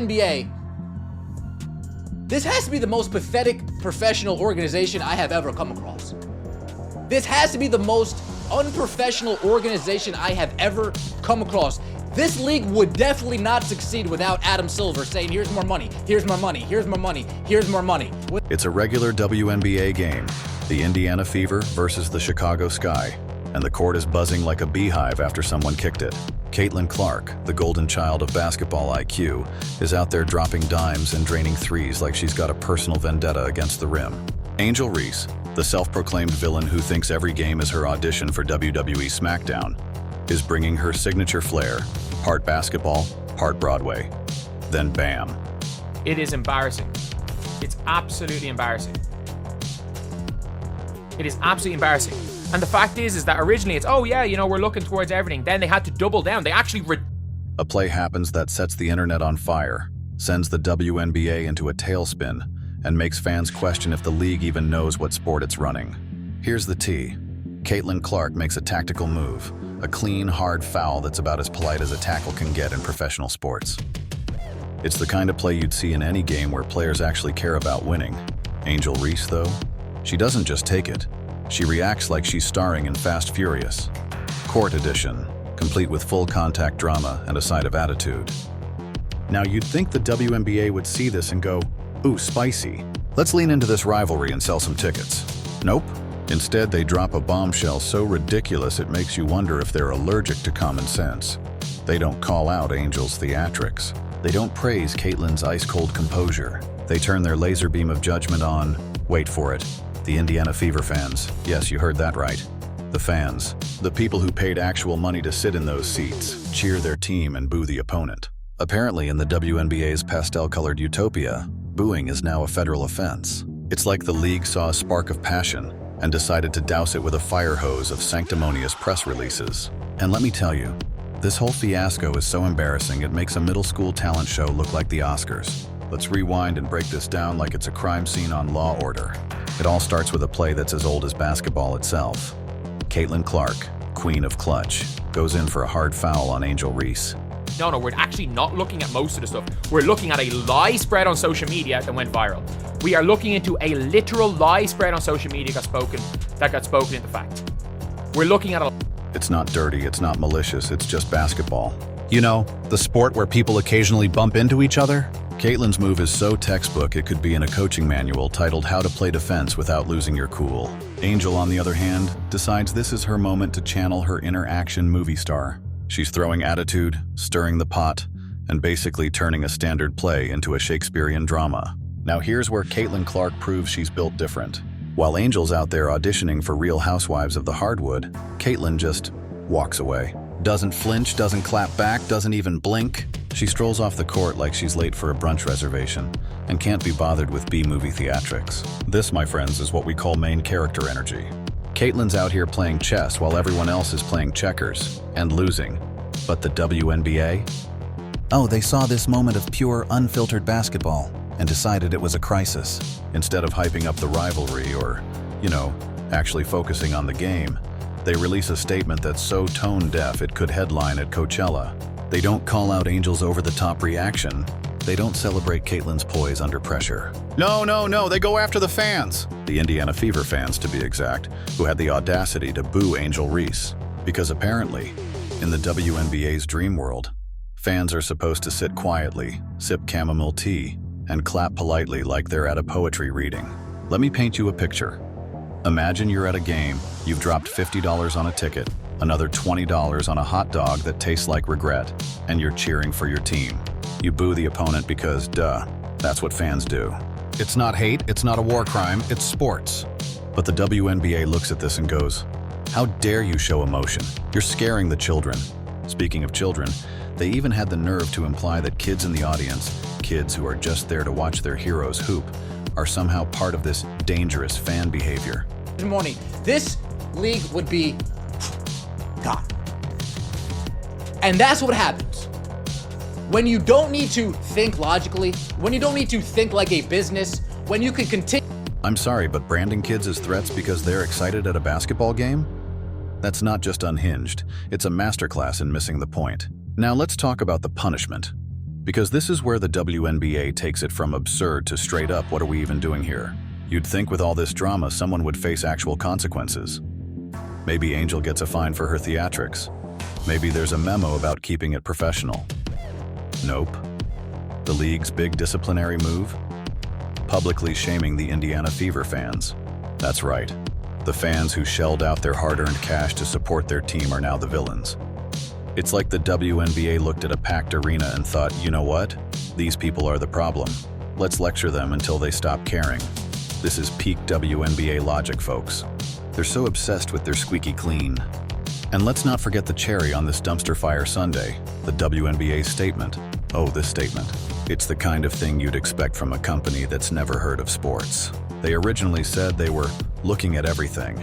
NBA, this has to be the most pathetic professional organization I have ever come across. This has to be the most unprofessional organization I have ever come across. This league would definitely not succeed without Adam Silver saying, here's more money, here's more money, here's more money, here's more money. It's a regular WNBA game, the Indiana Fever versus the Chicago Sky, and the court is buzzing like a beehive after someone kicked it. Caitlin Clark, the golden child of basketball IQ, is out there dropping dimes and draining threes like she's got a personal vendetta against the rim. Angel Reese, the self-proclaimed villain who thinks every game is her audition for WWE SmackDown, is bringing her signature flair, part basketball, part Broadway. Then bam. It is embarrassing. It's absolutely embarrassing. It is absolutely embarrassing. And the fact is that originally it's, oh yeah, you know, we're looking towards everything. Then they had to double down. They actually A play happens that sets the internet on fire, sends the WNBA into a tailspin, and makes fans question if the league even knows what sport it's running. Here's the tea. Caitlin Clark makes a tactical move, a clean, hard foul that's about as polite as a tackle can get in professional sports. It's the kind of play you'd see in any game where players actually care about winning. Angel Reese, though, she doesn't just take it. She reacts like she's starring in Fast Furious. Court edition, complete with full contact drama and a side of attitude. Now you'd think the WNBA would see this and go, ooh, spicy. Let's lean into this rivalry and sell some tickets. Nope. Instead, they drop a bombshell so ridiculous it makes you wonder if they're allergic to common sense. They don't call out Angel's theatrics. They don't praise Caitlin's ice-cold composure. They turn their laser beam of judgment on, wait for it, the Indiana Fever fans. Yes, you heard that right. The fans. The people who paid actual money to sit in those seats, cheer their team and boo the opponent. Apparently, in the WNBA's pastel-colored utopia, booing is now a federal offense. It's like the league saw a spark of passion and decided to douse it with a fire hose of sanctimonious press releases. And let me tell you, this whole fiasco is so embarrassing it makes a middle school talent show look like the Oscars. Let's rewind and break this down like it's a crime scene on Law Order. It all starts with a play that's as old as basketball itself. Caitlin Clark, queen of clutch, goes in for a hard foul on Angel Reese. No, we're actually not looking at most of the stuff. We're looking at a lie spread on social media that went viral. We are looking into a literal lie spread on social media that got spoken into fact. We're looking at a... It's not dirty, it's not malicious, it's just basketball. You know, the sport where people occasionally bump into each other? Caitlin's move is so textbook it could be in a coaching manual titled How to Play Defense Without Losing Your Cool. Angel, on the other hand, decides this is her moment to channel her inner action movie star. She's throwing attitude, stirring the pot, and basically turning a standard play into a Shakespearean drama. Now here's where Caitlin Clark proves she's built different. While Angel's out there auditioning for Real Housewives of the Hardwood, Caitlin just walks away. Doesn't flinch, doesn't clap back, doesn't even blink. She strolls off the court like she's late for a brunch reservation and can't be bothered with B-movie theatrics. This, my friends, is what we call main character energy. Caitlin's out here playing chess while everyone else is playing checkers and losing. But the WNBA? Oh, they saw this moment of pure, unfiltered basketball and decided it was a crisis. Instead of hyping up the rivalry or, actually focusing on the game, they release a statement that's so tone-deaf it could headline at Coachella. They don't call out Angel's over-the-top reaction. They don't celebrate Caitlin's poise under pressure. No, they go after the fans. The Indiana Fever fans, to be exact, who had the audacity to boo Angel Reese. Because apparently, in the WNBA's dream world, fans are supposed to sit quietly, sip chamomile tea, and clap politely like they're at a poetry reading. Let me paint you a picture. Imagine you're at a game, you've dropped $50 on a ticket, another $20 on a hot dog that tastes like regret, and you're cheering for your team. You boo the opponent because, duh, that's what fans do. It's not hate, it's not a war crime, it's sports. But the WNBA looks at this and goes, how dare you show emotion? You're scaring the children. Speaking of children, they even had the nerve to imply that kids in the audience, kids who are just there to watch their heroes hoop, are somehow part of this dangerous fan behavior. Good morning. This league would be gone. And that's what happens. When you don't need to think logically, when you don't need to think like a business, when you can continue... I'm sorry, but branding kids as threats because they're excited at a basketball game? That's not just unhinged, it's a masterclass in missing the point. Now let's talk about the punishment. Because this is where the WNBA takes it from absurd to straight up, what are we even doing here? You'd think with all this drama, someone would face actual consequences. Maybe Angel gets a fine for her theatrics. Maybe there's a memo about keeping it professional. Nope. The league's big disciplinary move? Publicly shaming the Indiana Fever fans. That's right. The fans who shelled out their hard-earned cash to support their team are now the villains. It's like the WNBA looked at a packed arena and thought, you know what? These people are the problem. Let's lecture them until they stop caring. This is peak WNBA logic, folks. They're so obsessed with their squeaky clean. And let's not forget the cherry on this dumpster fire Sunday, the WNBA statement. Oh, this statement. It's the kind of thing you'd expect from a company that's never heard of sports. They originally said they were looking at everything,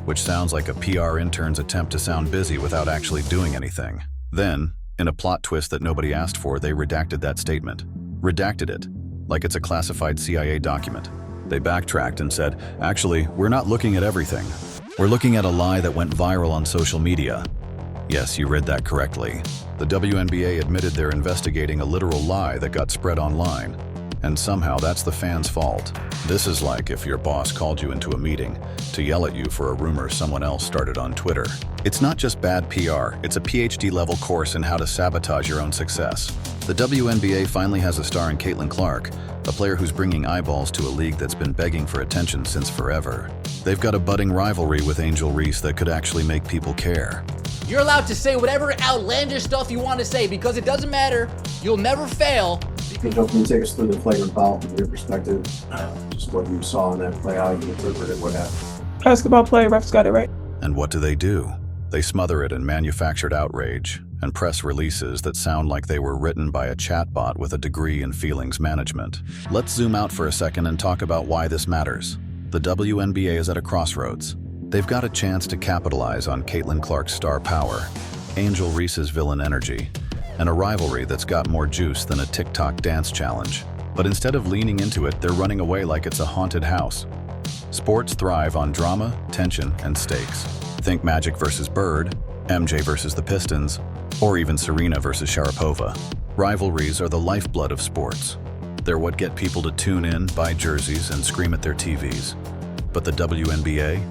which sounds like a PR intern's attempt to sound busy without actually doing anything. Then, in a plot twist that nobody asked for, they redacted that statement. Redacted it, like it's a classified CIA document. They backtracked and said, actually, we're not looking at everything. We're looking at a lie that went viral on social media. Yes, you read that correctly. The WNBA admitted they're investigating a literal lie that got spread online. And somehow that's the fans' fault. This is like if your boss called you into a meeting to yell at you for a rumor someone else started on Twitter. It's not just bad PR, it's a PhD-level course in how to sabotage your own success. The WNBA finally has a star in Caitlin Clark, a player who's bringing eyeballs to a league that's been begging for attention since forever. They've got a budding rivalry with Angel Reese that could actually make people care. You're allowed to say whatever outlandish stuff you want to say because it doesn't matter. You'll never fail. Angel, can you take us through the flagrant foul from your perspective? Just what you saw in that play, how you interpreted what happened. Basketball play, refs got it right. And what do? They smother it in manufactured outrage and press releases that sound like they were written by a chatbot with a degree in feelings management. Let's zoom out for a second and talk about why this matters. The WNBA is at a crossroads. They've got a chance to capitalize on Caitlin Clark's star power, Angel Reese's villain energy, and a rivalry that's got more juice than a TikTok dance challenge. But instead of leaning into it, they're running away like it's a haunted house. Sports thrive on drama, tension, and stakes. Think Magic versus Bird, MJ versus the Pistons, or even Serena versus Sharapova. Rivalries are the lifeblood of sports. They're what get people to tune in, buy jerseys, and scream at their TVs. But the WNBA?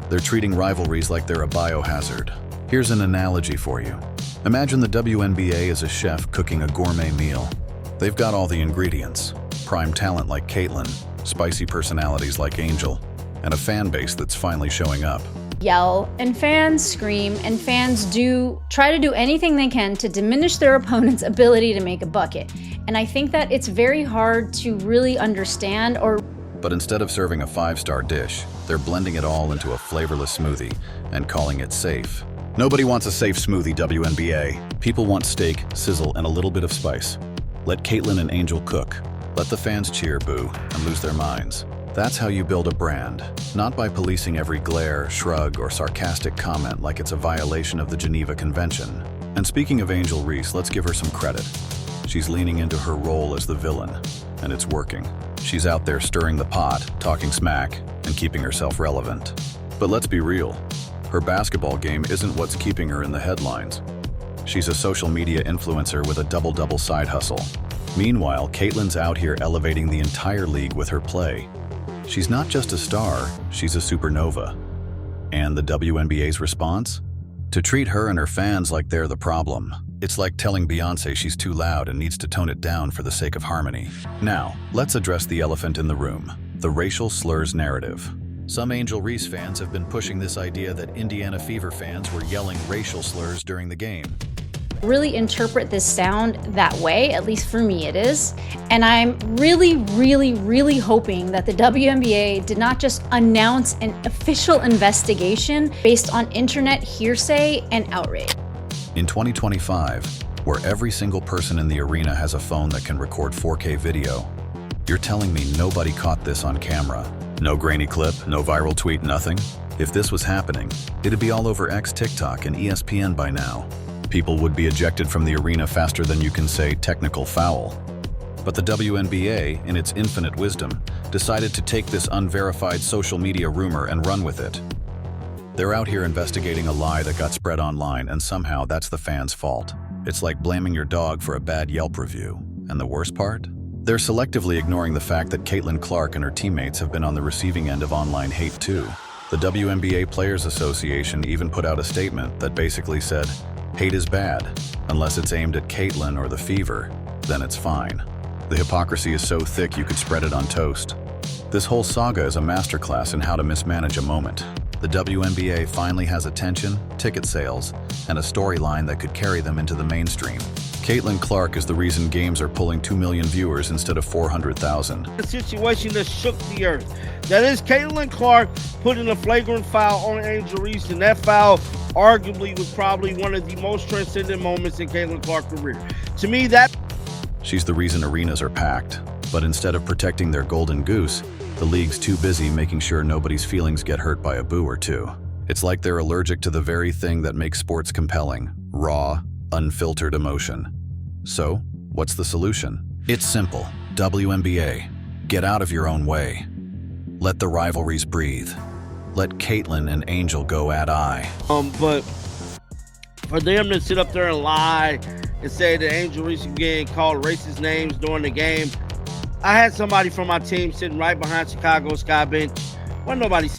They're treating rivalries like they're a biohazard. Here's an analogy for you. Imagine the WNBA as a chef cooking a gourmet meal. They've got all the ingredients, prime talent like Caitlin, spicy personalities like Angel, and a fan base that's finally showing up. Yell and fans scream and fans try to do anything they can to diminish their opponent's ability to make a bucket. And I think that it's very hard to really understand But instead of serving a 5-star dish, they're blending it all into a flavorless smoothie and calling it safe. Nobody wants a safe smoothie, WNBA. People want steak, sizzle, and a little bit of spice. Let Caitlin and Angel cook. Let the fans cheer, boo, and lose their minds. That's how you build a brand, not by policing every glare, shrug, or sarcastic comment like it's a violation of the Geneva Convention. And speaking of Angel Reese, let's give her some credit. She's leaning into her role as the villain, and it's working. She's out there stirring the pot, talking smack, and keeping herself relevant. But let's be real. Her basketball game isn't what's keeping her in the headlines. She's a social media influencer with a double-double side hustle. Meanwhile, Caitlin's out here elevating the entire league with her play. She's not just a star, she's a supernova. And the WNBA's response? To treat her and her fans like they're the problem. It's like telling Beyoncé she's too loud and needs to tone it down for the sake of harmony. Now, let's address the elephant in the room, the racial slurs narrative. Some Angel Reese fans have been pushing this idea that Indiana Fever fans were yelling racial slurs during the game. really interpret this sound that way, at least for me it is. And I'm really hoping that the WNBA did not just announce an official investigation based on internet hearsay and outrage. In 2025, where every single person in the arena has a phone that can record 4K video, you're telling me nobody caught this on camera? No grainy clip, no viral tweet, nothing? If this was happening, it'd be all over X, TikTok, and ESPN by now. People would be ejected from the arena faster than you can say technical foul. But the WNBA, in its infinite wisdom, decided to take this unverified social media rumor and run with it. They're out here investigating a lie that got spread online, and somehow that's the fans' fault. It's like blaming your dog for a bad Yelp review. And the worst part? They're selectively ignoring the fact that Caitlin Clark and her teammates have been on the receiving end of online hate too. The WNBA Players Association even put out a statement that basically said, hate is bad. Unless it's aimed at Caitlin or the Fever, then it's fine. The hypocrisy is so thick you could spread it on toast. This whole saga is a masterclass in how to mismanage a moment. The WNBA finally has attention, ticket sales, and a storyline that could carry them into the mainstream. Caitlin Clark is the reason games are pulling 2 million viewers instead of 400,000. A situation that shook the earth. That is Caitlin Clark putting a flagrant foul on Angel Reese, and that foul arguably was probably one of the most transcendent moments in Caitlin Clark's career. To me, that... She's the reason arenas are packed, but instead of protecting their golden goose, the league's too busy making sure nobody's feelings get hurt by a boo or two. It's like they're allergic to the very thing that makes sports compelling: raw, unfiltered emotion. So, what's the solution? It's simple. WNBA, get out of your own way. Let the rivalries breathe. Let Caitlin and Angel go at eye. But for them to sit up there and lie and say that Angel Reese again called racist names during the game, I had somebody from my team sitting right behind Chicago Sky bench. Wasn't nobody saying